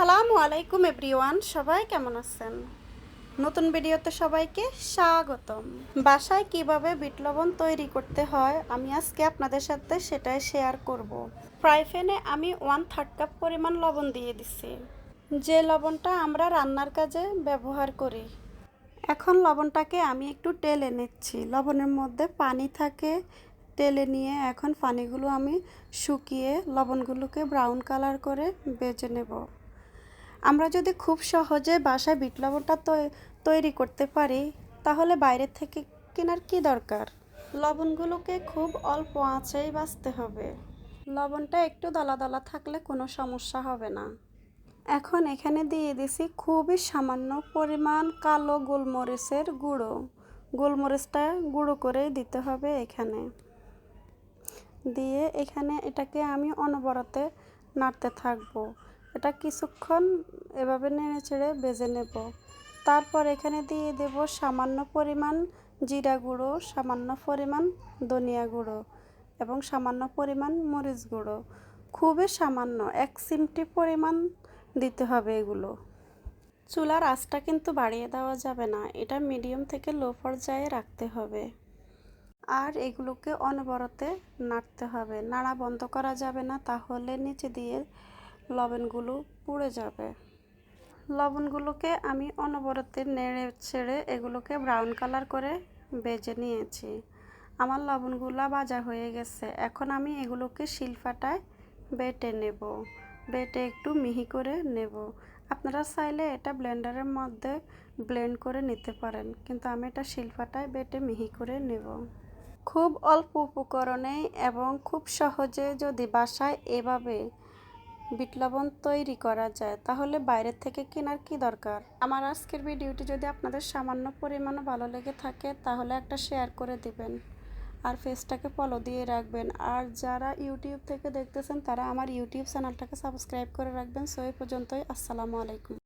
আসসালামু আলাইকুম এভরিওয়ান, সবাই কেমন আছেন? নতুন ভিডিওতে সবাইকে স্বাগতম। বাসায় কিভাবে বিট লবণ তৈরি করতে হয় আমি আজকে আপনাদের সাথে সেটাই শেয়ার করব। ফ্রাই প্যানে আমি 1/3 কাপ পরিমাণ লবণ দিয়ে দিচ্ছি, যে লবণটা আমরা রান্নার কাজে ব্যবহার করি। এখন লবণটাকে আমি একটু টেলে নিচ্ছি। লবণের মধ্যে পানি থাকে, টেলে নিয়ে এখন পানিগুলো আমি শুকিয়ে লবণগুলোকে ব্রাউন কালার করে ভেজে নেব। আমরা যদি খুব সহজে বাসায় বিট লবণটা তৈরি করতে পারি, তাহলে বাইরে থেকে কেনার কি দরকার। লবণগুলোকে খুব অল্প আঁচেই ভাজতে হবে। লবণটা একটু দলা দলা থাকলে কোনো সমস্যা হবে না। এখন এখানে দিয়ে দিছি খুবই সামান্য পরিমাণ কালো গোলমরিচের গুঁড়ো। গোলমরিচটা গুঁড়ো করে দিতে হবে এখানে। দিয়ে এখানে এটাকে আমি অনবরত নাড়তে থাকবো। এটা কিছুক্ষণ এভাবে নেড়ে চেড়ে ভেজে নেব। তারপর এখানে দিয়ে দেব সামান্য পরিমাণ জিরা গুঁড়ো, সামান্য পরিমাণ ধনিয়া গুঁড়ো এবং সামান্য পরিমাণ মরিচ গুঁড়ো। খুবই সামান্য 1 চিমটি পরিমাণ দিতে হবে এগুলো। চুলার আঁচটা কিন্তু বাড়িয়ে দেওয়া যাবে না, এটা মিডিয়াম থেকে লো পর্যায়ে রাখতে হবে। আর এগুলোকে অনবরত নাড়তে হবে, নাড়া বন্ধ করা যাবে না, তাহলে নিচে দিয়ে লবণগুলো পুড়ে যাবে। লবণগুলোকে আমি অনবরত নেড়ে ছেড়ে এগুলোকে ব্রাউন কালার করে ভেজে নিয়েছি। আমার লবণগুলো ভাজা হয়ে গেছে। এখন আমি এগুলোকে শিলপাটায় বেটে নেব, বেটে একটু মিহি করে নেব। আপনারা চাইলে এটা ব্লেন্ডারের মধ্যে ব্লেন্ড করে নিতে পারেন, কিন্তু আমি এটা শিলপাটায় বেটে মিহি করে নেব। খুব অল্প উপকরণে এবং খুব সহজে যদি বাসায় এভাবে বিট লবণ তৈরি করা যায়, তাহলে বাইরের থেকে কেনার কি দরকার। আমার আজকের ভিডিওটি যদি আপনাদের সামান্য পরিমাণও ভালো লেগে থাকে, তাহলে একটা শেয়ার করে দিবেন আর পেজটাকে ফলো দিয়ে রাখবেন। আর যারা ইউটিউব থেকে দেখতেছেন, তারা আমার ইউটিউব চ্যানেলটাকে সাবস্ক্রাইব করে রাখবেন। সো এই পর্যন্তই, আসসালামু আলাইকুম।